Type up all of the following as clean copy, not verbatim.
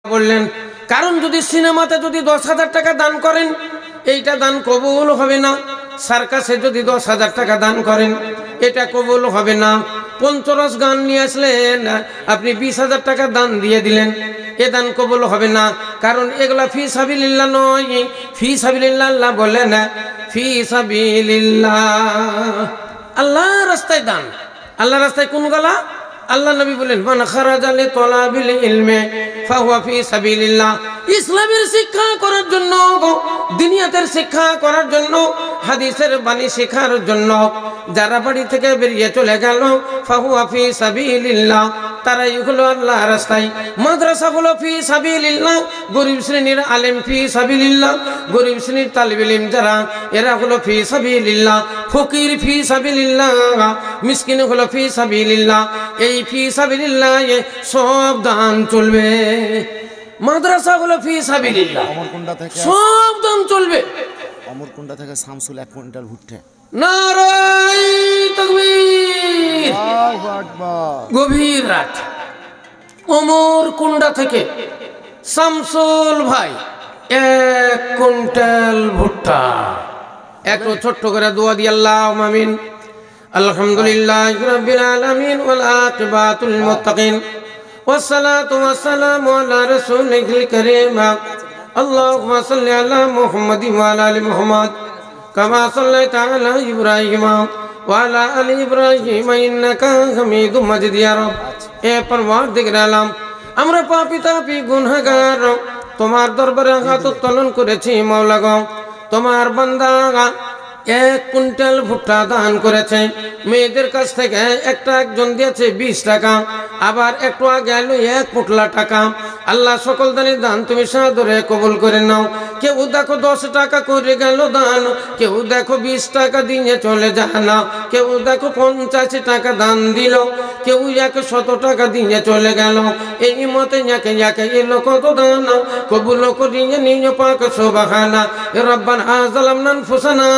বললেন, কারণ যদি সিনেমাতে যদি 10,000 টাকা দান করেন এইটা দান কবুল হবে না, সার্কাসে যদি 10,000 টাকা দান করেন এটা কবুল হবে না, পঞ্চরস গান নিয়ে আসলেন আপনি 20,000 টাকা দান দিয়ে দিলেন এ দান কবুল হবে না, কারণ এগুলা ফি সাবিলিল্লাহ নয়। ফি সাবিলিল্লাহ আল্লাহ বলেন ফি সাবিলিল্লাহ, আল্লাহর রাস্তায় দান। আল্লাহর রাস্তায় কোন গলা? আল্লাহ নবী বলেন মান খারাজা লি তালাবিল ইলমি ফাহুয়া ফি সাবিলিল্লাহ। ইসলামের শিক্ষা করার জন্য, দুনিয়াতের শিক্ষা করার জন্য, হাদিসের বাণী শেখার জন্য যারা বাড়ি থেকে বেরিয়ে চলে গেল ফাহুয়া ফি সাবিলিল্লাহ, তারাই হলো আল্লাহর রাস্তায়। মাদ্রাসা হলো ফি সাবিলিল্লাহ, গরিব শ্রেণীর আলেম ফি সাবিলিল্লাহ, গরিব শ্রেণীর তালিব ইলম যারা এরা হলো ফি সাবিলিল্লাহ, ফকির ফি সাবিলিল্লাহ, মিসকিন হলো ফি সাবিলিল্লাহ। এই ফি সাবিলিল্লাহ সব দান চলবে। মাদ্রাসা হলো ফি সাবিলিল্লাহ, সব দান চলবে। অমরকুন্ডা থেকে শামসুল 1 কুইন্টাল ভুট্টা। নারায়ে তাকবীর, আল্লাহু আকবার। গভীর রাত অমরকুন্ডা থেকে শামসুল ভাই 1 কুইন্টাল ভুট্টা। একটু ছোট্ট করে দোয়া দি আল্লাহুম্মা আমিন। আলহামদুলিল্লাহি রাব্বিল আলামিন ওয়াল আকিবাতুল মুত্তাকিন ওয়াসসালাতু ওয়াসসালামু আলা রাসূলিল কারীম। আল্লাহুম্মা সাল্লি আলা মুহাম্মাদিন ওয়া আলা আলি মুহাম্মাদ কামা সাল্লাইতা আলা ইব্রাহিম ওয়া আলা আলি ইব্রাহিম ইন্নাকা হামিদুম মাজিদ। ইয়া রব, এ পরওয়ারদিগার আলম, আমরা পাপী তাপী গুনাহগার তোমার দরবারে হাত উত্তোলন করেছি মাওলা গো। তোমার বান্দা 1 কুইন্টাল ভুট্টা দান করেছে। মেয়েদের কাছ থেকে একজন দিয়েছে 20 টাকা, আবার একটু আগে এলো 1 পুটলা টাকা। আল্লাহ সকল দানের দান তুমি সাদরে কবুল করে নাও। কেউ দেখো 10 টাকা করে গেল দান, কেউ দেখো 20 টাকা দিয়ে চলে যায় না, কেউ দেখো 50 টাকা দান দিল, কেউ 100 টাকা দিয়ে চলে গেল। এই মতে যাকে যাকে এলো কত দান কবুল করিয়ে নিয়ে পাক সুবহানা। রব্বানা যালামনা আনফুসানা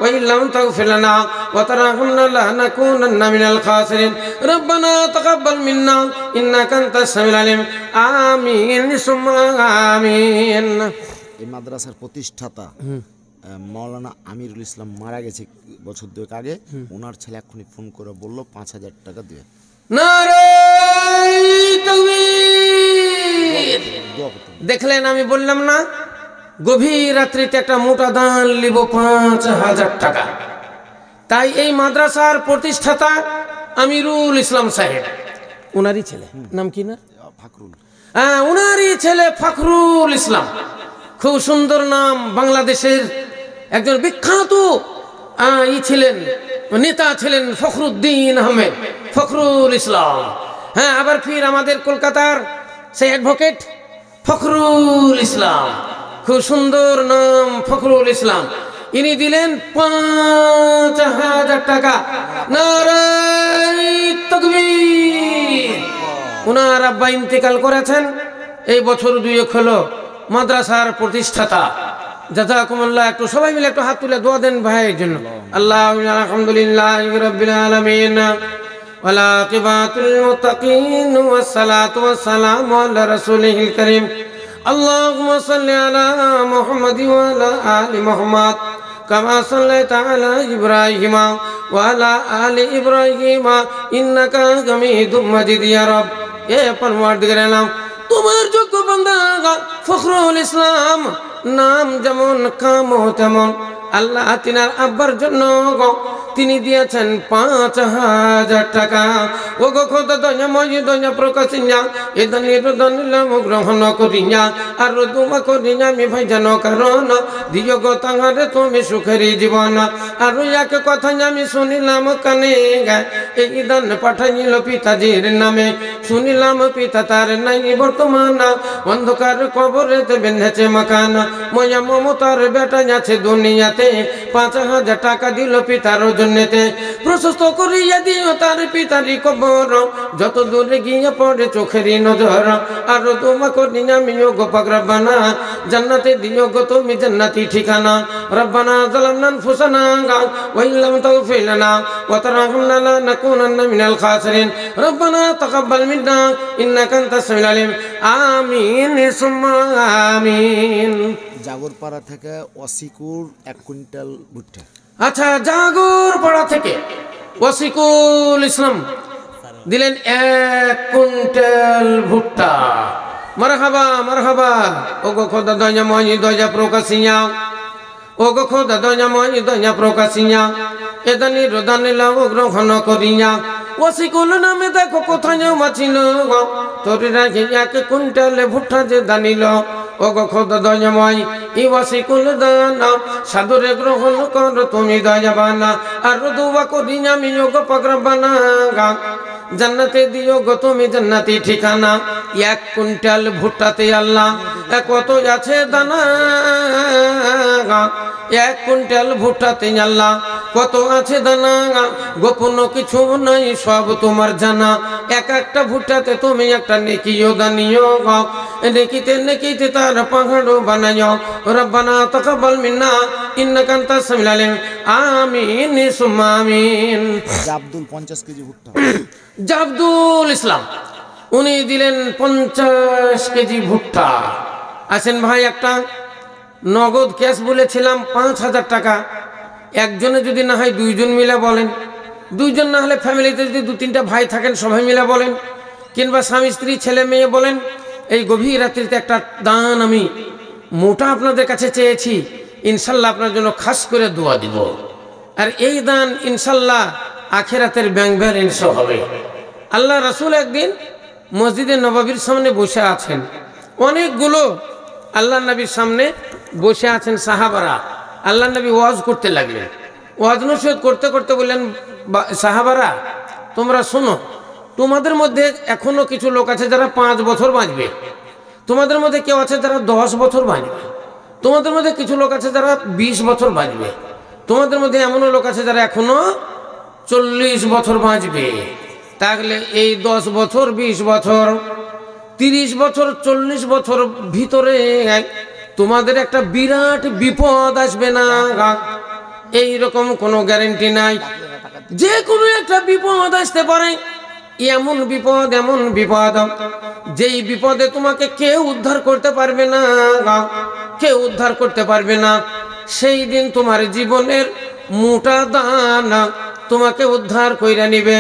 ওয়া ইল্লাম তাগফির লানা ওয়া তারহামনা লানাকুনান্না মিনাল খাসিরিন। রব্বানা তাকাব্বাল মিন্না ইন্নাকা আনতাস সামিউল আলিম। আমিন সুম্মা আমিন। এই মাদ্রাসার প্রতিষ্ঠাতা মাওলানা আমিরুল ইসলাম মারা গেছে বছর 2 আগে। ওনার ছেলে এখনই ফোন করে বলল 5,000 টাকা দিয়ে। নারায়ে তাকবীর। দেখলেন, আমি বললাম না গভীর রাত্রিতে একটা মোটা দান লিব 5,000 টাকা। তাই এই মাদ্রাসার প্রতিষ্ঠাতা আমিরুল ইসলাম সাহেব, উনারই ছেলে, নাম কি না? ফাকরুল। উনারই ছেলে ফখরুল ইসলাম, খুব সুন্দর নাম। বাংলাদেশের একজন বিখ্যাত ছিলেন, নেতা ছিলেন ফখরুদ্দিন আহমেদ, ফখরুল ইসলাম। হ্যাঁ, আবার ফির আমাদের কলকাতার সেই অ্যাডভোকেট ফখরুল ইসলাম, খুব সুন্দর নাম ফখরুল ইসলাম। ইনি দিলেন 5,000 টাকা। নারায়ে তাকবীর। উনার আব্বা ইন্তেকাল করেছেন, এই বছর 2 হলো। মাদ্রাসার প্রতিষ্ঠাতা, জাযাকুমুল্লাহ। একটু সবাই মিলে একটু হাত তুলে দোয়া দেন ভাইয়ের জন্য। আল্লাহুম্মা আলহামদুলিল্লাহি রাব্বিল আলামিন ওয়াল আকিবাতুল মুত্তাকিন ওয়াসসালাতু ওয়াসসালামু আলা রাসূলিল কারীম। আল্লাহুম্মা সাল্লি আলা মুহাম্মাদিন ওয়া আলা আলি মুহাম্মাদ কামা সাল্লাইতা আলা ইব্রাহিম ওয়া আলা আলি ইব্রাহিম ইন্নাকা হামিদুম মাজিদ। ইয়া রব, এ পরওয়ারদিগার আলম, তোমার যোগ্য বান্দা ফখরুল ইসলাম, নাম যেমন কামও তেমন। আল্লাহ তিনার আব্বার জন্য তিনি দিয়েছেন 5,000 টাকা। ও গো খোদা দয়া মজি দয়া প্রকাশিয়া এ দানির দানিলাম গ্রহণ করিয়া আর দোয়া করিয়া আমি ভাই জানো কারণ দিও গো তাহারে তুমি সুখের জীবন। আর এক কথা আমি শুনিলাম কানে গায়, এই দান পাঠাইল পিতাজির নামে। শুনিলাম পিতা তার নাই বর্তমান, অন্ধকার কবরেতে বেঁধেছে মাকান। ময়া মমতার বেটা আছে দুনিয়াতে, 5,000 টাকা দিল পিতার জন্যতে প্রশস্ত করিয়া দিও তার পিতারি কবর, যত দূরে গিয়ে পড়ে চোখেরই নজর। আর তোমাকে নিয়ে আমিও গো পাক রব্বানা, জান্নাতে দিও গো তুমি জান্নাতি ঠিকানা। রব্বানা যালামনা আনফুসানা ওয়া ইল্লাম তাগফির লানা ওয়া তারহামনা লানাকুনান্না মিনাল খাসিরিন। রব্বানা তাকাব্বাল মিন্না ইন্নাকা আনতাস সামিউল আলিম। আমিন সুম্মা আমিন। জাগরপাড়া থেকে ওয়াসিকুর 1 কুইন্টাল ভুট্টা। আচ্ছা, জাগরপাড়া থেকে ওয়াসিকুল ইসলাম দিলেন 1 কুইন্টাল ভুট্টা। মারহাবা মারহাবা। ও গো খোদা দয়া মই দয়া প্রকাশিয়া, ও গো খোদা দয়া মই দয়া প্রকাশিয়া, এদানি রদানি লাভ গ্রহণ করিয়া। ওয়াসিকুল নামে দেখো কোথায় মাছিল, তোর রাখি 1 কুইন্টাল ভুট্টা যে দানিল। ও গো খোদা দয়াময় ই ওয়াসিকুল দানা, সাদরে গ্রহণ কর তুমি দয়াবানা। আর দুয়া করি আমি গো পাক রব্বানা, জান্নাতে দিও গো তুমি জান্নাতি ঠিকানা। 1 কুইন্টাল ভুট্টাতে আল্লাহ কত আছে দানা, 1 কুইন্টাল ভুট্টাতে আল্লাহ কত আছে দানা। গোপন কিছু নাই সব তোমার জানা, এক একটা ভুট্টাতে তুমি একটা নেকিও দানিও, নেকিতে নেকিতে তার পাহাড়ও বানাইও। রব্বানা তাকাব্বাল মিন্না ইন্নাকা আনতাস সামিউল আলিম। আমিন সুম্মা আমিন। আব্দুল 50 কেজি ভুট্টা। জাবদুল ইসলাম উনি দিলেন 50 কেজি ভুট্টা। আসেন ভাই, একটা নগদ ক্যাশ বলেছিলাম 5000 টাকা। একজনে যদি না হয় 2 জন মিলে বলেন, 2 জন না হলে ফ্যামিলিতে যদি 2-3টা ভাই থাকেন সবাই মিলে বলেন, কিংবা স্বামী স্ত্রী ছেলে মেয়ে বলেন। এই গভীর রাত্রিতে একটা দান আমি মোটা আপনাদের কাছে চেয়েছি, ইনশাল্লাহ আপনার জন্য খাস করে দোয়া দিব। আর এই দান ইনশাল্লাহ আখিরাতের ব্যাংক ব্যালেন্স হবে। আল্লাহ রাসূল একদিন মসজিদে নববীর সামনে বসে আছেন, অনেকগুলো আল্লাহ নবীর সামনে বসে আছেন সাহাবারা। আল্লাহ নবী ওয়াজ করতে লাগলেন, ওয়াজ নসিহত করতে করতে বললেন, সাহাবারা তোমরা শোনো, তোমাদের মধ্যে এখনো কিছু লোক আছে যারা 5 বছর বাঁচবে, তোমাদের মধ্যে কেউ আছে যারা 10 বছর বাঁচবে, তোমাদের মধ্যে কিছু লোক আছে যারা 20 বছর বাঁচবে, তোমাদের মধ্যে এমনও লোক আছে যারা এখনো 40 বছর বাঁচবে। তাহলে এই 10 বছর, 20 বছর, 30 বছর, 40 বছর ভিতরে তোমাদের একটা বিরাট বিপদ আসবে না, এইরকম কোনো গ্যারেন্টি নাই। যে কোনো একটা বিপদ আসতে পারে, এমন বিপদ, এমন বিপদ যেই বিপদে তোমাকে কেউ উদ্ধার করতে পারবে না, কেউ উদ্ধার করতে পারবে না। সেই দিন তোমার জীবনের মোটা দান তোমাকে উদ্ধার কইরা নিবে।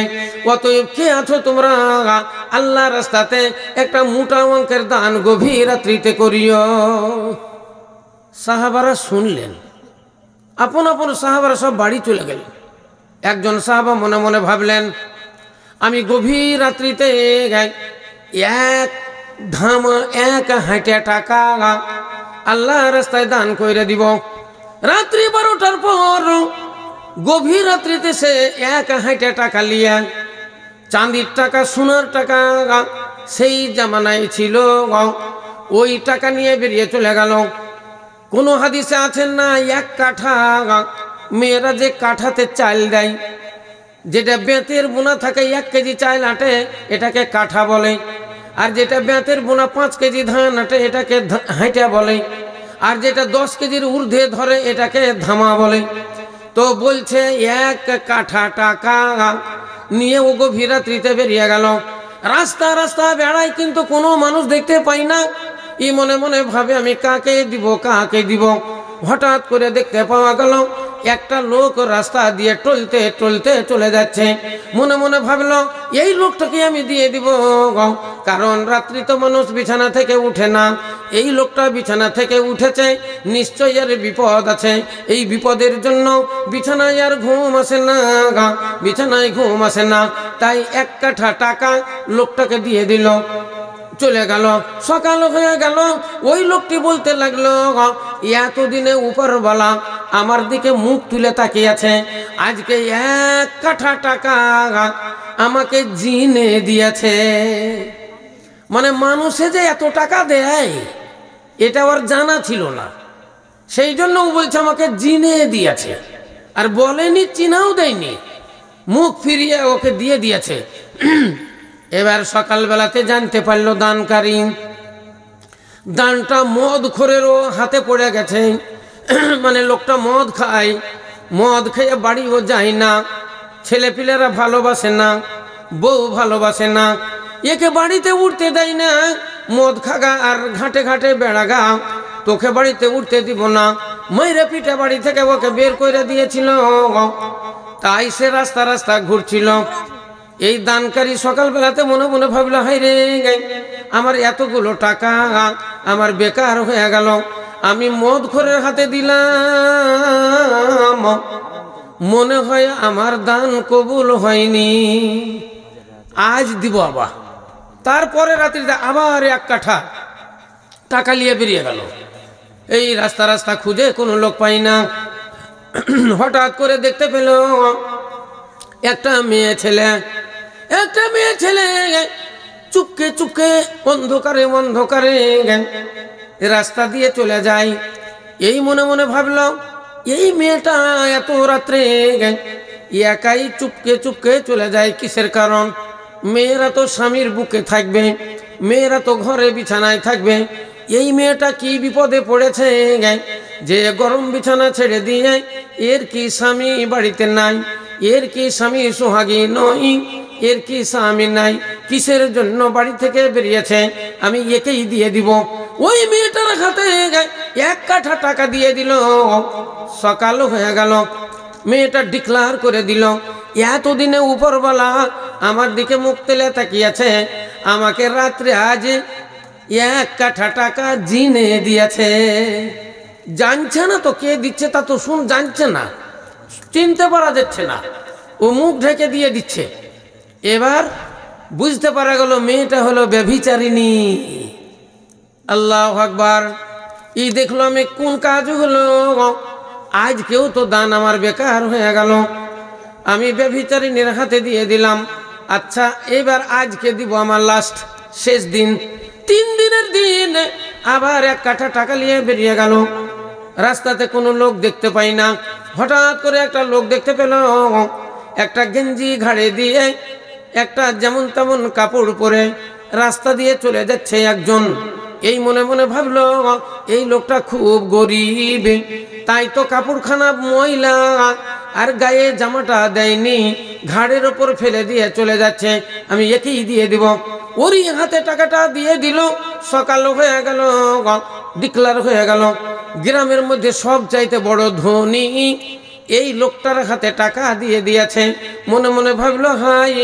অতএব কে আছো তোমরা, আল্লাহ রাস্তাতে একটা মোটা অঙ্কের দান গভীর রাত্রিতে করিও। সাহাবারা শুনলেন, আপন আপন সাহাবারা সব বাড়ি চলে গেলেন। একজন সাহাবা মনে মনে ভাবলেন, আমি গভীর রাত্রিতে 1 ধামা 1 হাঁটে টাকা আল্লাহ রাস্তায় দান কইরা দিব। রাত্রি 12টার পর গভীর রাত্রিতে সে 1 হাঁটে টাকা লিয়া, চাঁদির টাকা, সোনার টাকা সেই জামানায় ছিল, ওই টাকা নিয়ে বেরিয়ে চলে গেল। কোন হাদিসে আছেন না, 1 কাঠা, মেয়েরা যে কাঠাতে চাল দেয়, যেটা বেতের বোনা থাকে 1 কেজি চাল আটে, এটাকে কাঠা বলে। আর যেটা বেতের বোনা 5 কেজি ধান আটে, এটাকে হাঁটা বলে। আর যেটা 10 কেজির ঊর্ধ্বে ধরে, এটাকে ধামা বলে। তো বলছে 1 কাঠা টাকা নিয়ে ও গভীর রাত্রিতে বেরিয়ে গেল। রাস্তা রাস্তা বেড়ায়, কিন্তু কোনো মানুষ দেখতে পাই না। ই মনে মনে ভাবে, আমি কাকে দিব, কাকে দিব। হঠাৎ করে দেখতে পাওয়া গেল একটা লোক রাস্তা দিয়ে টলতে টলতে চলে যাচ্ছে। মনে মনে ভাবলো, এই লোকটাকে আমি দিয়ে দিব, কারণ রাত্রি তো মানুষ বিছানা থেকে উঠে না। এই লোকটা বিছানা থেকে উঠেছে, নিশ্চয়ই এর বিপদ আছে। এই বিপদের জন্য বিছানায় আর ঘুম আসে না, বিছানায় ঘুম আসে না। তাই 1 কাঠা টাকা লোকটাকে দিয়ে দিল, চলে গেল। সকাল হয়ে গেল, ওই লোকটি বলতে লাগলো, এতদিনে উপরওয়ালা আমার দিকে মুখ তুলে তাকিয়ে আছে, আজকে 1 কাঠা টাকা আমাকে জিনে দিয়েছে। মানে মানুষে যে এত টাকা দেয় এটা ওর জানা ছিল না, সেই জন্য ও বলছে আমাকে জিনে দিয়েছে। আর বলেনি, চিনাও দেয়নি, মুখ ফিরিয়ে ওকে দিয়ে দিয়েছে। এবার সকালবেলাতে জানতে পারল দানকারী দানটা মদখোরেরও হাতে পড়ে গেছে। মানে লোকটা মদ খায়, মদ খেয়ে বাড়িও যায় না, ছেলেপিলেরা ভালোবাসে না, বউ ভালোবাসে না, একে বাড়িতে উঠতে দেয় না। মদ খাগা আর ঘাটে ঘাটে বেড়াগা, তোকে বাড়িতে উঠতে দিব না, মাইরে পিঠে বাড়ি থেকে ওকে বের করে দিয়েছিল। তাই সে রাস্তা রাস্তা ঘুরছিল। এই দানকারী সকালবেলাতে মনে মনে ভাবলো, হাই রে, আমার এতগুলো টাকা আমার বেকার হয়ে গেল, আমি মদখোরের হাতে দিলাম, মনে হয় আমার দান কবুল হয়নি, আজ দিব আবার। তারপরে রাত্রিতে আবার 1 কাঠা টাকা নিয়ে বেরিয়ে গেল। এই রাস্তা রাস্তা খুঁজে কোনো লোক পাই না। হঠাৎ করে দেখতে পেল একটা মেয়ে ছেলে চুপকে চুপকে অন্ধকারে অন্ধকারে রাস্তা দিয়ে চলে যায়। এই মনে মনে ভাবল, এই মেয়েটা এত রাত্রে একাই চুপকে চুপকে চলে যায় কিসের কারণ? মেয়েরা তো স্বামীর বুকে থাকবে, মেয়েরা তো ঘরে বিছানায় থাকবে, এই মেয়েটা কি বিপদে পড়েছে যে গরম বিছানা ছেড়ে দিয়ে? এর কি স্বামী বাড়িতে নাই? এর কি স্বামী সোহাগী নয়? এর কি স্বামী নাই? কিসের জন্য বাড়ি থেকে বেরিয়েছে? আমি একেই দিয়ে দিব। ওই মেয়েটার হাতে 1 কাঠা টাকা দিয়ে দিল। সকাল হয়ে গেল, মেয়েটা ডিক্লার করে দিল, এতদিনে উপরওয়ালা আমার দিকে মুখ তেলে তাকিয়েছে, আমাকে রাত্রে আজ 1 কাঠা টাকা জিনে দিয়েছে। জানছে না তো কে দিচ্ছে, তা তো জানছে না, চিনতে পারা যাচ্ছে না, ও মুখ ঢেকে দিয়ে দিচ্ছে। এবার বুঝতে পারা গেল মেয়েটা হলো ব্যভিচারিণী। আল্লাহু আকবার। এই দেখলো আমি কোন কাজ হলো, আজ কেউ তো দান আমার বেকার হয়ে গেল, আমি ব্যভিচারিণীর হাতে দিয়ে দিলাম। আচ্ছা এবার আজকে দিব আমার লাস্ট শেষ দিন, 3 দিনের দিন। আবার 1 কাঠা টাকা নিয়ে বেরিয়ে গেল। রাস্তাতে কোনো লোক দেখতে পাই না। হঠাৎ করে একটা লোক দেখতে পেল, একটা গেঞ্জি ঘাড়ে দিয়ে একটা যেমন তেমন কাপড় পরে রাস্তা দিয়ে চলে যাচ্ছে একজন। এই মনে মনে ভাবলো, এই লোকটা খুব গরিব, তাই তো কাপড়খানা ময়লা আর গায়ে জামাটা দেয়নি, ঘাড়ের ওপর ফেলে দিয়ে চলে যাচ্ছে, আমি একেই দিয়ে দিব। ওরই হাতে টাকাটা দিয়ে দিল। সকাল হয়ে গেল, ডিক্লার হয়ে গেল গ্রামের মধ্যে সব চাইতে বড় ধনী এই লোকটার হাতে টাকা দিয়ে দিয়েছে। মনে মনে ভাবলো, হাই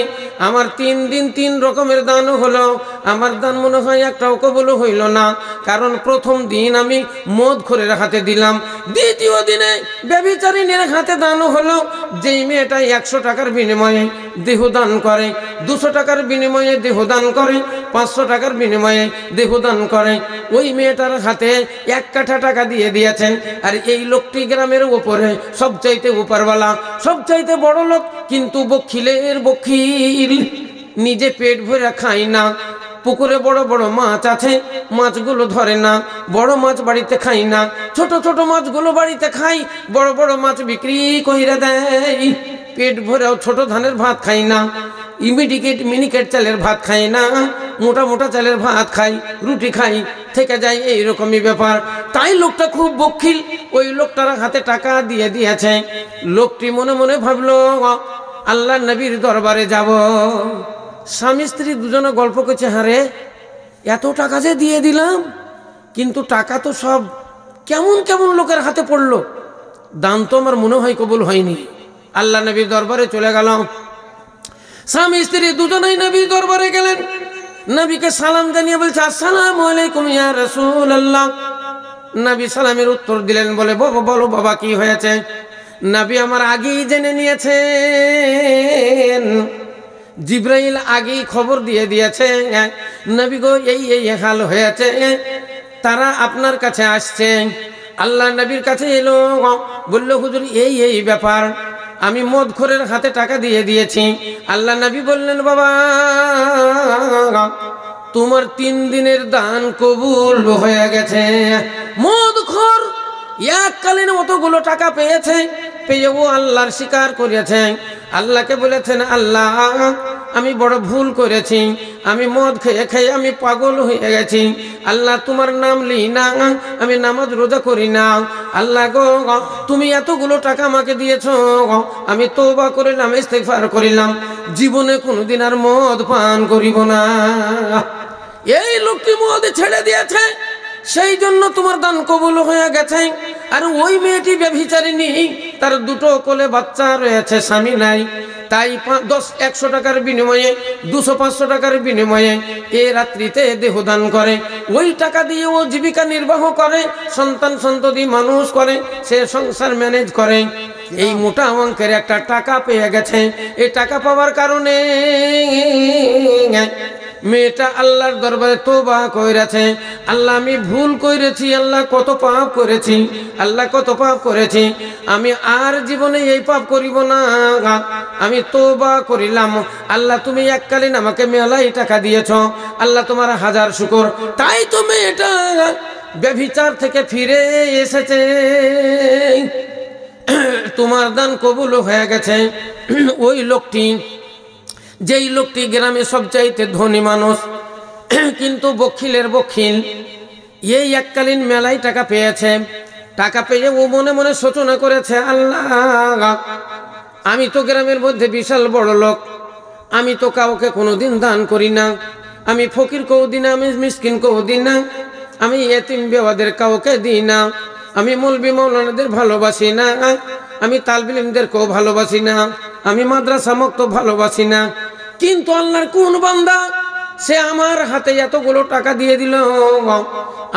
আমার 3 দিন 3 রকমের দান হলো, আমার দান মনে হয় একটাও কবুল হইল না, কারণ প্রথম দিন আমি মদখোরের হাতে দিলাম, দ্বিতীয় দিনে ব্যভিচারিণীর হাতে দান হলো। যেই মেয়েটা 100 টাকার বিনিময়ে দেহদান করে, 200 টাকার বিনিময়ে দেহদান করে, 500 টাকার বিনিময়ে দেহদান করে, ওই মেয়েটার হাতে 1 কাঠা টাকা দিয়ে দিয়েছেন। আর এই লোকটি গ্রামের উপরে সবচাইতে উপরওয়ালা, সবচাইতে বড় লোক, কিন্তু বখিলের বখিল, নিজে পেট ভরে খায় না। পুকুরে বড় বড় মাছ আছে, মাছগুলো ধরে না, বড় মাছ বাড়িতে খাই না, ছোট ছোট মাছগুলো বাড়িতে খাই, বড় বড় মাছ বিক্রি কইরা দেয়। পেট ভরেও ছোট ধানের ভাত খাই না, ইমিডিকেট মিনিকেট চালের ভাত খাই না, মোটা মোটা চালের ভাত খাই, রুটি খাই, থেকে যায়, এইরকমই ব্যাপার। তাই লোকটা খুব বখিল, ওই লোকটার হাতে টাকা দিয়ে দিয়েছে। লোকটি মনে মনে ভাবলো, আল্লাহ নবীর দরবারে যাব। স্বামী স্ত্রী দুজনে গল্প করছে, হারে এত টাকা যে দিয়ে দিলাম, কিন্তু টাকা তো সব কেমন কেমন লোকের হাতে পড়লো, দান তো আমার মনে হয় কবুল হয়নি। আল্লাহ নবীর দরবারে চলে গেল। স্বামী স্ত্রী দুজনেই নবীর দরবারে গেলেন। নবীকে সালাম জানিয়ে বলছে, আসসালামু আলাইকুম ইয়া রাসূলুল্লাহ। নবী সালামের উত্তর দিলেন, বলে বাবা বলো বাবা কি হয়েছে? নবী আমার আগেই জেনে নিয়েছেন, জিব্রাইল আগেই খবর দিয়ে দিয়েছে, নবী গো এই এই হাল হয়েছে, তারা আপনার কাছে আসছে। আল্লাহ নবীর কাছে এলো, বলল হুজুর এই এই ব্যাপার, আমি মদখোরের হাতে টাকা দিয়ে দিয়েছি। আল্লাহ নবী বললেন, বাবা তোমার 3 দিনের দান কবুল হয়ে গেছে। মদখোর এককালীন অতগুলো টাকা পেয়েছে, পেয়েও আল্লাহর স্বীকার করেছেন, আল্লাহকে বলেছেন আল্লাহ আমি বড় ভুল করেছি, আমি মদ খেয়ে খেয়ে আমি পাগল হয়ে গেছি, আল্লাহ তোমার নাম লি না, আমি নামাজ রোজা করি না, আল্লাহ গো তুমি এতগুলো টাকা আমাকে দিয়েছো, আমি তওবা করিলাম, ইস্তেগফার করিলাম, জীবনে কোনোদিন আর মদ পান করিব না। এই লোকটি মদ ছেড়ে দিয়েছে, সেই জন্য তোমার দান কবুল হয়ে গেছে। আর ওই মেয়েটি ব্যভিচারিণী, তার দুটো কোলে বাচ্চা রয়েছে, স্বামী নাই, তাই 100 টাকার বিনিময়ে 200-500 টাকার বিনিময়ে এ রাত্রিতে দেহদান করে, ওই টাকা দিয়ে ও জীবিকা নির্বাহ করে, সন্তান সন্ততি মানুষ করে, সে সংসার ম্যানেজ করে। এই মোটা অঙ্কের একটা টাকা পেয়ে গেছে। এই টাকা পাওয়ার কারণে মেয়েটা আল্লাহর দরবারে তওবা কইরাছে, আল্লাহ আমি ভুল করেছি, আল্লাহ কত পাপ করেছি, আল্লাহ কত পাপ করেছি, আমি আর জীবনে এই পাপ করিব না, আমি তওবা করিলাম, আল্লাহ তুমি এককালীন আমাকে মেলাই টাকা দিয়েছ, আল্লাহ তোমার হাজার শুকর। তাই তো মেয়েটা ব্যভিচার থেকে ফিরে এসেছে, তোমার দান কবুল হয়ে গেছে। ওই লোকটি, যেই লোকটি গ্রামে সবচাইতে ধনী মানুষ কিন্তু বখিলের বখিল, এই এককালীন মেলায় টাকা পেয়েছে, টাকা পেয়ে ও মনে মনে সূচনা করেছে আল্লাহ আমি তো গ্রামের মধ্যে বিশাল বড় লোক, আমি তো কাউকে কোনোদিন দান করি না, আমি ফকির কেউ দিই না, আমি মিসকিন কেউ দিই না, আমি এতিম বেওয়াদের কাউকে দিই না, আমি মৌলবি মৌলানাদের ভালোবাসি না, আমি তালবিলিমদেরকেও ভালোবাসি না, আমি মাদ্রাসা মুক্ত ভালোবাসি না। কিন্তু আল্লাহর কোন বান্দা সে আমার হাতে এতগুলো টাকা দিয়ে দিল,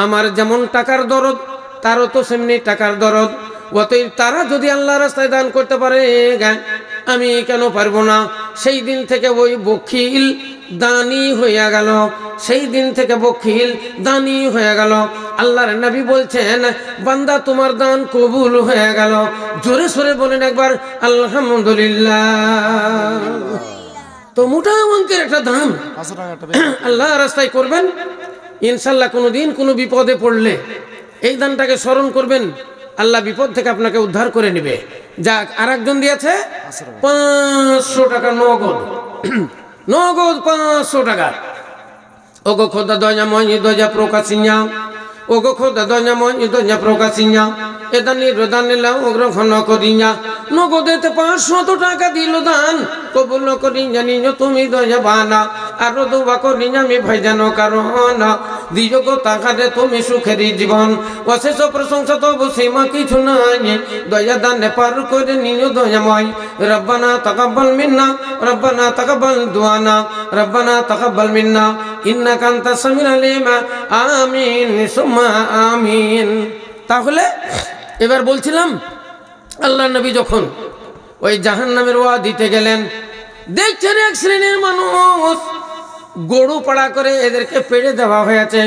আমার যেমন টাকার দরদ তারও তো সেমনি টাকার দরদ, অতএব তারা যদি আল্লাহর রাস্তায় দান করতে পারে আমি কেন পারবো না। সেই দিন থেকে ওই বখিল দানি হয়ে গেল, সেই দিন থেকে বখিল দানি হয়ে গেল। আল্লাহর নবী বলছেন বান্দা তোমার দান কবুল হয়ে গেল। জোরে সোরে বলেন একবার আলহামদুলিল্লাহ। তো মোটা অঙ্কের একটা দান আল্লাহ রাস্তায় করবেন, ইনশাল্লাহ কোনোদিন কোনো বিপদে পড়লে এই দানটাকে স্মরণ করবেন, আল্লাহ বিপদ থেকে আপনাকে উদ্ধার করে নেবে। যাক, আর একজন দিয়েছে 500 টাকা নগদ, নগদ 500 টাকা। ওগো খোদা দয়া ময় দয়া প্রকাশিয়া, ওগো খোদা দয়া ময় দয়া প্রকাশিয়া, এদা নির্দান গ্রহণ করিয়া, নগদেতে 500 টাকা দিল দান, কবুল করি জানি তুমি দয়া বানা, আরো দোয়া করি আমি ভাইজানো কারণ দিও গো তাকারে তুমি সুখেরই জীবন, অশেষ প্রশংসা তবু সীমা কিছু নাই, দয়া দানে পার করে নিও দয়াময়। রব্বানা তাকাব্বাল মিন্না, রব্বানা তাকাব্বাল দুআনা, রব্বানা তাকাব্বাল মিন্না ইন্নাকা আনতাস সামিউল আলিম, আমিন সুম্মা আমিন। তাহলে এবার বলছিলাম আল্লাহ নবী যখন ওই জাহান্নামের ওয়াজ দিতে গেলেন, দেখছেন এক শ্রেণীর মানুষ গরু পাড়া করে এদেরকে পেড়ে দেওয়া হয়েছে,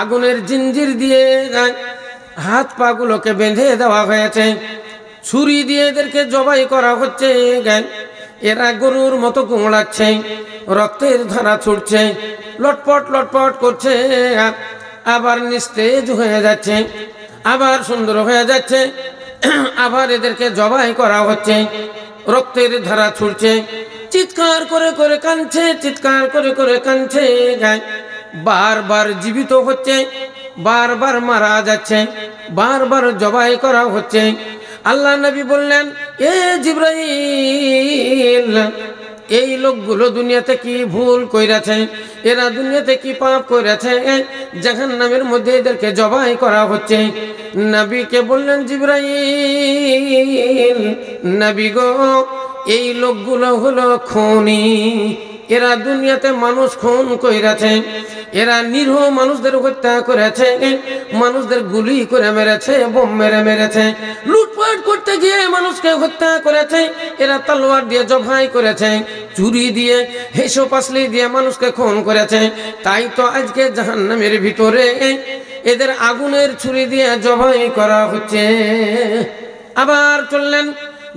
আগুনের জিঞ্জির দিয়ে হাত পা গুলোকে বেঁধে দেওয়া হয়েছে, ছুরি দিয়ে এদেরকে জবাই করা হচ্ছে, এরা গরুর মতো গুঁড়াচ্ছে, রক্তের ধারা ছুটছে, লটপট লটপট করছে, আবার নিস্তেজ হয়ে যাচ্ছে, আবার সুন্দর হয়ে যাচ্ছে, আবার এদেরকে জবাই করা হচ্ছে, রক্তের ধারা ছুটছে, চিৎকার করে করে কাঁদছে, চিৎকার করে করে কাঁদছে, বারবার জীবিত হচ্ছে, বারবার মারা যাচ্ছে, বারবার জবাই করা হচ্ছে। আল্লাহ নবী বললেন এ জিবরাইল, এই লোকগুলো দুনিয়াতে কি ভুল কইরাছে, এরা দুনিয়াতে কি পাপ করেছে, জাহান্নামের মধ্যে এদেরকে জবাই করা হচ্ছে। নবীকে বললেন জিবরাইল, নবী গো এই লোকগুলো হলো খুনি, এরা দুনিয়াতে মানুষ খুন কইরাছে, এরা নিরীহ মানুষদের হত্যা করেছে, মানুষদের গুলি করে মেরেছে, বোম মেরে মেরেছে, লুটপাট করতে গিয়ে মানুষকে হত্যা করেছে, এরা তলোয়ার দিয়ে জবাই করেছে, চুরি দিয়ে হেসো পাসলি দিয়ে মানুষকে খুন করেছে। তাই তো আজকে জাহান্নামের ভিতরে এদের আগুনের ছুরি দিয়ে জবাই করা হচ্ছে। আবার চললেন,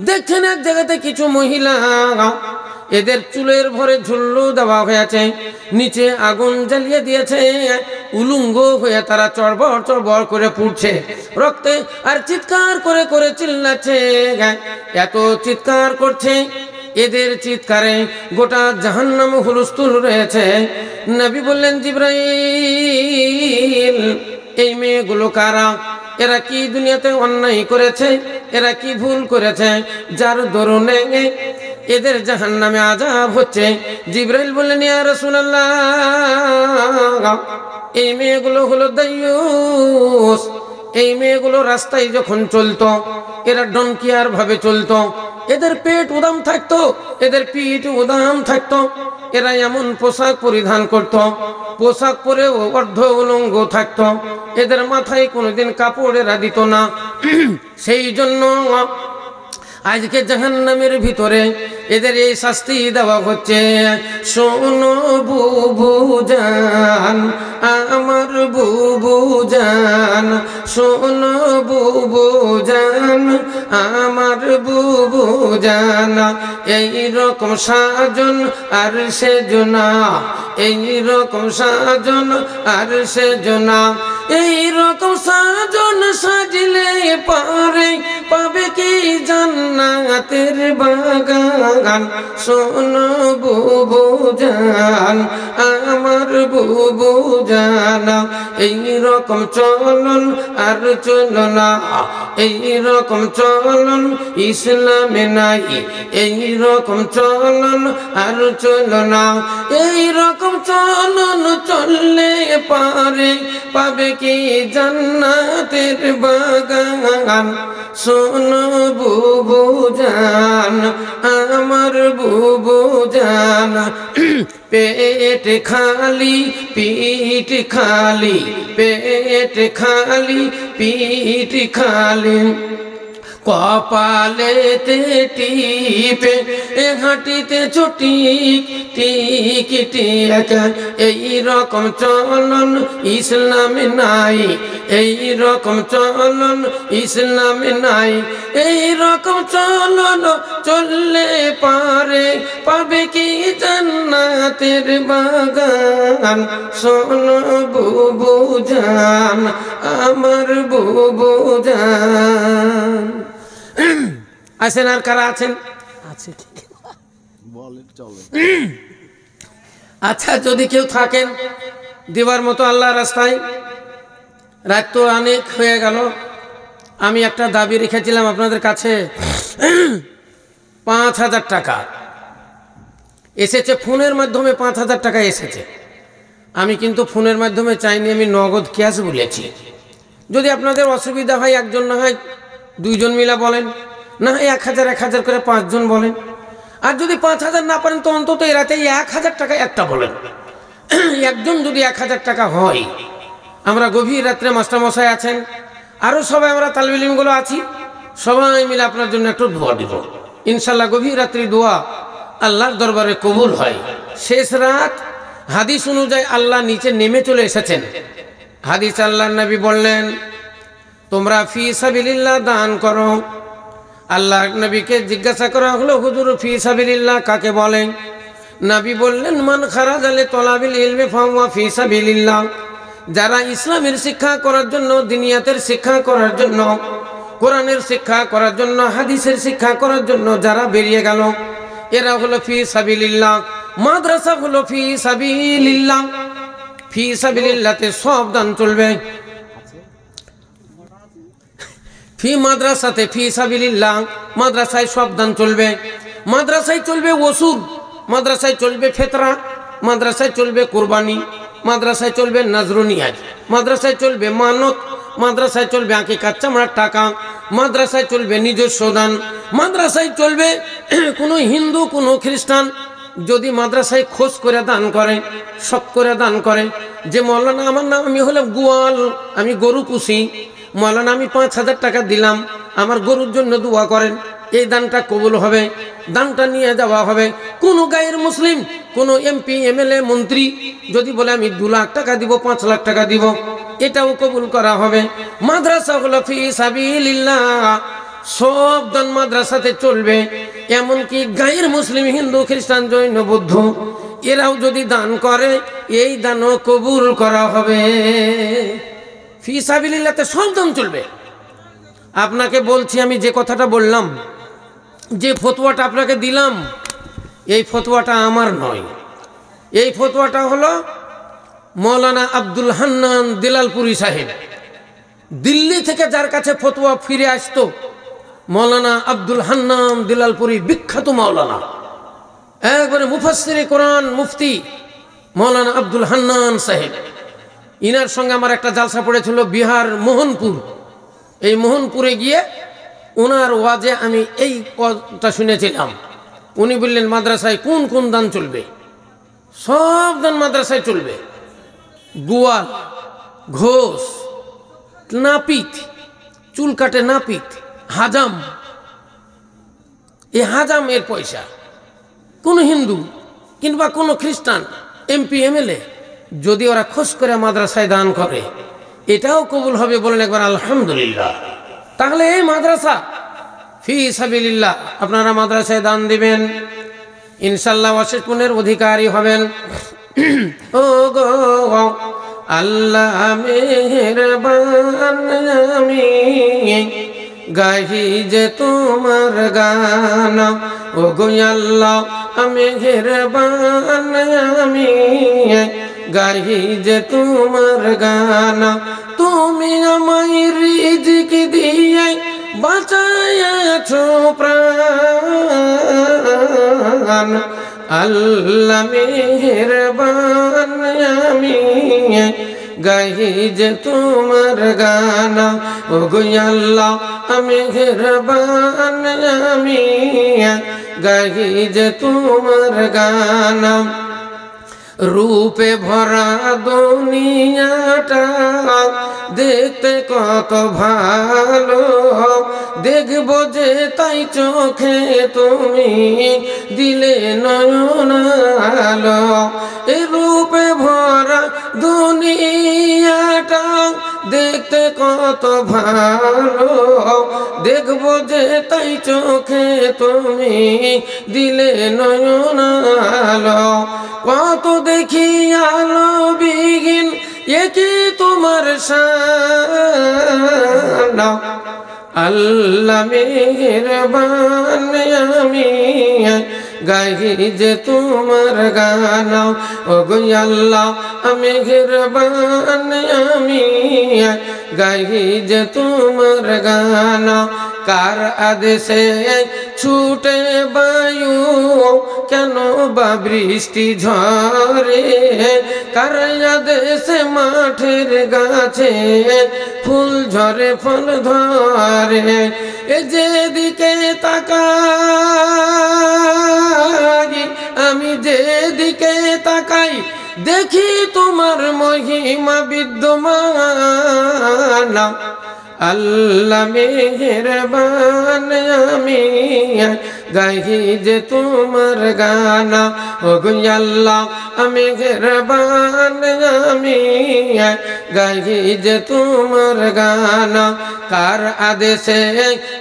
দেখছেন এক জায়গাতে কিছু মহিলা এদের চুলের ভরে ঝুল্লু দেওয়া হয়েছে, নিচে আগুন জ্বালিয়ে দিয়েছে, উলুঙ্গ হয়ে তারা চড়বড় চড়বড় করে পুড়ছে রক্তে, আর চিৎকার করে করে চিল্লাচ্ছে। এত চিৎকার করছে, এদের চিৎকারে গোটা জাহান্নাম হুলস্থুল রয়েছে। নবী বললেন, জিবরাইল, এই মেয়েগুলো কারা? এরা কি দুনিয়াতে অন্যায় করেছে? এরা কি ভুল করেছে যার দরুনে এদের জাহান্নামে আযাব হচ্ছে? জিবরাইল বললেন, ইয়া রাসূলুল্লাহ, এই মেয়েগুলো হলো দাইয়ুস। এই মেয়েগুলো রাস্তায় যখন চলতো, এরা ডনকিয়ার ভাবে চলতো, এদের পেট উদাম থাকতো, এদের পিঠ উদাম থাকতো, এরা এমন পোশাক পরিধান করত, পোশাক পরেও অর্ধ উলঙ্গ থাকতো, এদের মাথায় কোনোদিন কাপড় এরা দিত না। সেই জন্য আজকে জাহান্নামের ভিতরে এদের এই শাস্তি দেওয়া হচ্ছে। শোনো বুবু জান, আমার বুবু জান, শোনো বুবু জান, আমার বুবু জান, এই রকম সাজন আর সেজনা, এই রকম সাজন আর সেজনা, এই রকম সাজন সাজলে পারে পাবে কি জান্নাতের বাগান। শোনো বুবু জান, আমার বুবু জান, এই রকম চলন আর চলো না, এই রকম চলন ইসলামে নাই, এই রকম চলন আর চলো না, এই রকম চলন চললে পারে পাবে কি জান্নাতের বাগান। শোনো বুবু জান, আমার বুবু জান, পেট খালি পিঠ খালি, পেট খালি পিঠ খালি, কপালেতে টিপে হাঁটিতে টিক টিক টিক, এই রকম চলন ইসলামে নাই, এই রকম চলন ইসলামে নাই, এই রকম চলন চললে পারে পাবে কি জান্নাতের বাগান। শোনো বুবু জান, আমার বুবু জান। আছেন আর কারা আছেন? আছে, বলেন চলে। আচ্ছা, যদি কেউ থাকেন দেবার মতো আল্লাহ রাস্তায়, রাত তো অনেক হয়ে গেল, আমি একটা দাবি রেখেছিলাম আপনাদের কাছে, 5,000 টাকা এসেছে ফোনের মাধ্যমে, 5,000 টাকা এসেছে। আমি কিন্তু ফোনের মাধ্যমে চাইনি, আমি নগদ ক্যাশ বলেছি। যদি আপনাদের অসুবিধা হয়, একজন না হয় 2 জন মিলা বলেন, না হয় 1,000 করে 5 জন বলেন। আর যদি 5,000 না পারেন তো অন্তত এই রাতে 1,000 টাকা একটা বলেন। একজন যদি 1,000 টাকা হয়, আমরা গভীর রাত্রে মাস্টারমশাই আছেন, আরও সবাই আমরা তালিব ইলমগুলো আছি, সবাই মিলে আপনার জন্য একটু দোয়া দিব। ইনশাল্লাহ গভীর রাত্রি দোয়া আল্লাহর দরবারে কবুল হয়। শেষ রাত হাদিস অনুযায়ী আল্লাহ নিচে নেমে চলে এসেছেন। হাদিস আল্লাহর নবী বললেন, তোমরা ফি সাবিলিল্লাহ দান করো। আল্লাহ নবীকে জিজ্ঞাসা করা হলো, হুজুর ফি সাবিলিল্লাহ কাকে বলেন? নবী বললেন, মান খারাজা লি তলাবিল ইলমি ফাহুয়া ফি সাবিলিল্লাহ, যারা ইসলামের শিক্ষা করার জন্য, দিনিয়াতের শিক্ষা করার জন্য, কোরআনের শিক্ষা করার জন্য, হাদিসের শিক্ষা করার জন্য যারা বেরিয়ে গেল, এরা হলো ফি সাবিলিল্লাহ। মাদ্রাসা হলো ফি সাবিলিল্লাহ। ফি সাবিলিল্লাহতে সব দান চলবে। ফি মাদ্রাসাতে ফি সাবিলিল্লাহ, মাদ্রাসায় সব দান চলবে। মাদ্রাসায় চলবে ওষুধ, মাদ্রাসায় চলবে ফেতরা, মাদ্রাসায় চলবে কুরবানি, মাদ্রাসায় চলবে নাজরুনিয়াজ, মাদ্রাসায় চলবে মানত, মাদ্রাসায় চলবে আকিকার চামড়ার টাকা, মাদ্রাসায় চলবে নিজস্ব দান, মাদ্রাসায় চলবে কোনো হিন্দু কোনো খ্রিস্টান যদি মাদ্রাসায় খোঁজ করে দান করে, শখ করে দান করে, যে মৌলানা আমার নাম, আমি হলাম গোয়াল, আমি গরু পুষি, মৌলানা আমি 5,000 টাকা দিলাম, আমার গরুর জন্য দোয়া করেন, এই দানটা কবুল হবে, দানটা নিয়ে যাওয়া হবে। কোনো গায়ের মুসলিম, কোনো এমপি এমএলএ মন্ত্রী যদি বলে আমি 2 লাখ টাকা দিব, 5 লাখ টাকা দিব, এটাও কবুল করা হবে। মাদ্রাসা হলো ফি সাবিলিল্লাহ, সব দান মাদ্রাসাতে চলবে, এমনকি গায়ের মুসলিম, হিন্দু, খ্রিস্টান, জৈন, বৌদ্ধ এরাও যদি দান করে এই দানও কবুল করা হবে। ফি সাবিলিল্লাহতে সব দান চলবে। আপনাকে বলছি, আমি যে কথাটা বললাম, যে ফতোয়াটা আপনাকে দিলাম, এই ফতোয়াটা আমার নয়। এই ফতোয়াটা হলো মৌলানা আব্দুল হান্নান দিলালপুরি সাহেব, দিল্লি থেকে যার কাছে ফতোয়া ফিরে আসতো, মৌলানা আব্দুল হান্নান দিলালপুরি, বিখ্যাত মৌলানা, একবারে মুফাসসিরে কোরআন মুফতি মৌলানা আব্দুল হান্নান সাহেব। ইনার সঙ্গে আমার একটা জালসা পড়েছিল বিহার মোহনপুর। এই মোহনপুরে গিয়ে ওনার ওয়াজে আমি এই কথা শুনেছিলাম। উনি বললেন মাদ্রাসায় কোন কোন দান চলবে, সব দান মাদ্রাসায় চলবে। গোয়াল, ঘোষ, নাপিত, চুল কাটে নাপিত, হাজাম, এই হাজাম এর পয়সা কোন হিন্দু কিংবা কোন খ্রিস্টান, এমপি, এমএলএ যদি ওরা খোঁজ করে মাদ্রাসায় দান করে এটাও কবুল হবে। বলেন একবার আলহামদুলিল্লাহ। তাহলে এই মাদ্রাসা ফি সাবিলিল্লাহ, আপনারা মাদ্রাসায় দান দিবেন, ইনশাআল্লাহ অশেষ পুণ্যের অধিকারী হবেন। ও গো আল্লাহ মেহেরবান, আমি গাহি যে তোমার গান। ও গো আল্লাহ মেহেরবান, আমি গাহি যে তোমার গান। তুমি আমায় রিজিক দিয়ে বাঁচাইয়াছো প্রাণ, আল্লাহ মেহেরবান, আমি গাহি যে তোমার গান। ও গো আল্লাহ মেহেরবান, আমি গাহি যে তোমার গান। রূপে ভরা দুনিয়াটা দেখতে কত ভালো, দেখবো যে তাই চোখে তুমি দিলে নয়ন আলো। এ রূপে ভরা দুনিয়াটা দেখতে কত ভালো, দেখবো যে তাই চোখে তুমি দিলে নয়ন আলো। কত দেখি আলো বিহীন একই তোমার শান, আল্লাহ মেহেরবান, আমি গাহি যে তোমার গান। ও গো আল্লাহ মেহেরবান, আমি গাহি যে তোমার গান। কার আদেশে ছুটে বায়ু, কেন বা বৃষ্টি ঝরে, কার আদেশে মাঠের গাছে ফুল ঝরে ফল ধরে। এ যেদিকে তাকাই, আমি যেদিকে তাকাই দেখি তোমার মহিমা বিদ্যমান। আল্লাহ মেহেরবান, আমি গাহি যে তোমার গান। ও গো আল্লাহ মেহেরবান, আমি গাহি যে তোমার গান। কার আদেশে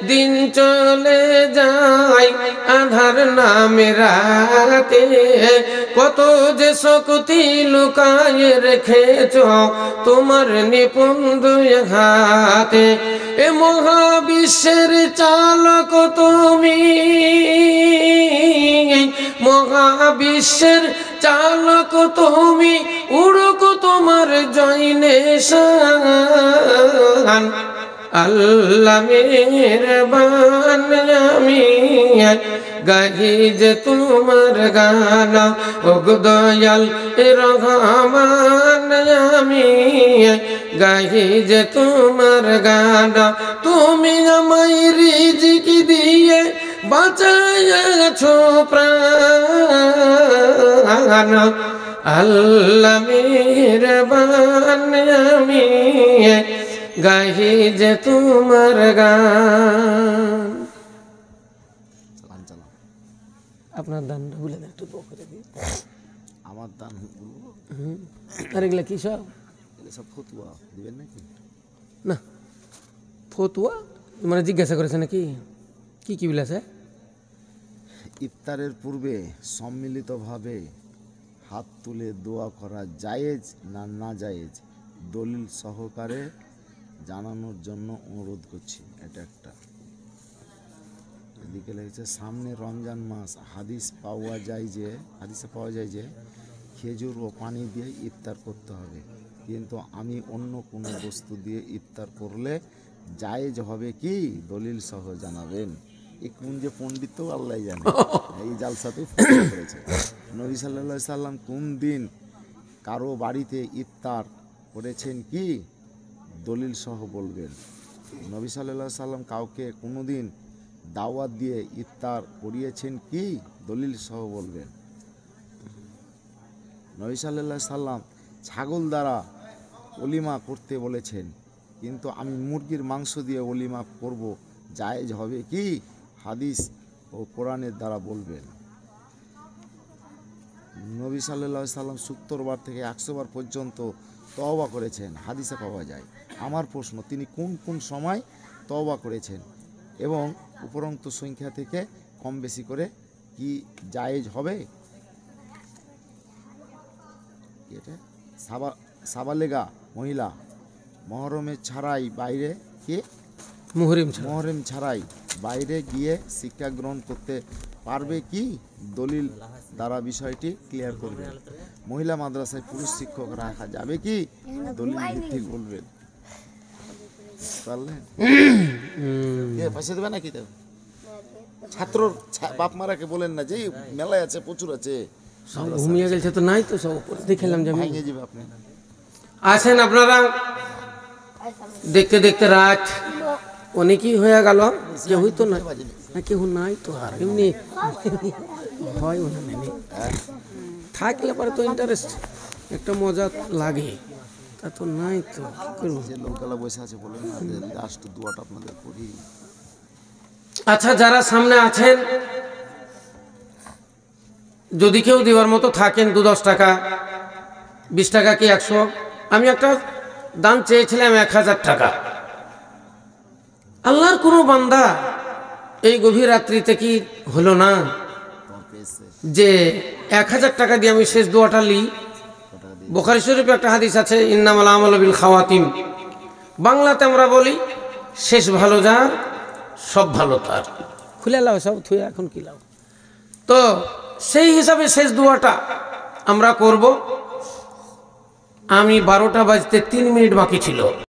দিন চলে যায় আধার নামে রাতে, কত যে শক্তি লুকায় রেখেছ তোমার নিপুণ দুই হাতে। এ মহাবিশ্বের চালক তুমি, মহাবিশ্বের চালক তুমি, উড়ক তোমার জয়নে শান। আল্লাহ মেহেরবান, আমি গাহি যে তোমার গান। ও গো দয়াল রহমান, আমি গাহি যে তোমার গান। তুমি আমায় রিজিক দিয়ে বাঁচাইয়াছো প্রাণ, আল্লাহ মেহেরবান, আমি গাহি যে তোমার গান। আপনার দানটা বলে দেন একটু করে দিন। আমার দান বলবো, আর এগুলা কি সব? এগুলো সব ফতুয়া দিবেন নাকি? না, ফতুয়া মানে জিজ্ঞাসা করেছে নাকি কি কি বলেছে? ইফতারের পূর্বে সম্মিলিতভাবে হাত তুলে দোয়া করা জায়েজ না না জায়েজ দলিল সহকারে জানানোর জন্য অনুরোধ করছি। এটা একটা। এদিকে লেগেছে সামনে রমজান মাস, হাদিসে পাওয়া যায় যে খেজুর ও পানি দিয়ে ইফতার করতে হবে, কিন্তু আমি অন্য কোনো বস্তু দিয়ে ইফতার করলে জায়েজ হবে কি? দলিল সহ জানাবেন। এই কোন যে পণ্ডিত তো আল্লাহ জানে, এই জালসাতেই ফতোয়া করেছে। নবী সাল্লাল্লাহু আলাইহি সাল্লাম কোন দিন কারো বাড়িতে ইফতার করেছেন কি? দলিল সহ বলবেন। নবী সাল্লাল্লাহু আলাইহি সাল্লাম কাউকে কোনো দিন দাওয়াত দিয়ে ইফতার করিয়েছেন কি? দলিল সহ বলবেন। নবী সাল্লাল্লাহু আলাইহি সাল্লাম ছাগল দ্বারা ওলিমা করতে বলেছেন, কিন্তু আমি মুরগির মাংস দিয়ে ওলিমা করব, জায়েজ হবে কি? হাদিস ও কোরআনের দ্বারা বলবেন। নবী সাল্লাল্লাহু আলাইহি সাল্লাম ৭০ বার থেকে ১০০ বার পর্যন্ত তওবা করেছেন, হাদিসে পাওয়া যায়। আমার প্রশ্ন, তিনি কোন কোন সময় তওবা করেছেন এবং উপরোক্ত সংখ্যা থেকে কম বেশি করে কি জায়েজ হবে? এটা সাবালেগা মহিলা মহরমে ছাড়াই বাইরে কি মহরম ছাড়াই বাইরে গিয়ে শিক্ষা গ্রহণ করতে পারবে কি? দলিল দ্বারা বিষয়টি ক্লিয়ার করবে। মহিলা মাদ্রাসায় পুরুষ শিক্ষক রাখা যাবে কি? দলিল ভিত্তিক বলবেন। পারলেন? পয়সা দেবে নাকি? ছাত্র বাপ মারাকে বলেন না যে মেলায় আছে, প্রচুর আছে, ঘুমিয়ে গেছে তো নাই তো সব দেখলাম যে ভেঙে যাবে। আপনি আসেন, আপনারা দেখতে দেখতে রাত অনেকই হয়ে গেল, কেউই তো নাই, না কেউ নাই তো, আর এমনি হয় থাকলে পরে তো ইন্টারেস্ট একটা মজা লাগে, তা তো নাই তো কি করবো। যে লোকগুলা বসে আছে বলেন না যে লাস্ট দুয়াটা আপনাদের করি। আচ্ছা, যারা সামনে আছেন যদি কেউ দেওয়ার মতো থাকেন, 2-10 টাকা 20 টাকা কি 100, আমি একটা দান চেয়েছিলাম 1000 টাকা। আল্লাহর কোনো বান্দা এই গভীর রাত্রিতে কি হলো না যে 1000 টাকা দিয়ে আমি শেষ দোয়াটা লি? বুখারী শরীফে একটা হাদিস আছে, ইন্নামাল আমালু বিল খাওয়াতিম। বাংলাতে আমরা বলি শেষ ভালো যার সব ভালো তার। খুলে লাও সব থুয়ে এখন কি লাও। তো সেই হিসাবে শেষ দোয়াটা আমরা করব। আমি 12টা বাজতে 3 মিনিট বাকি ছিল।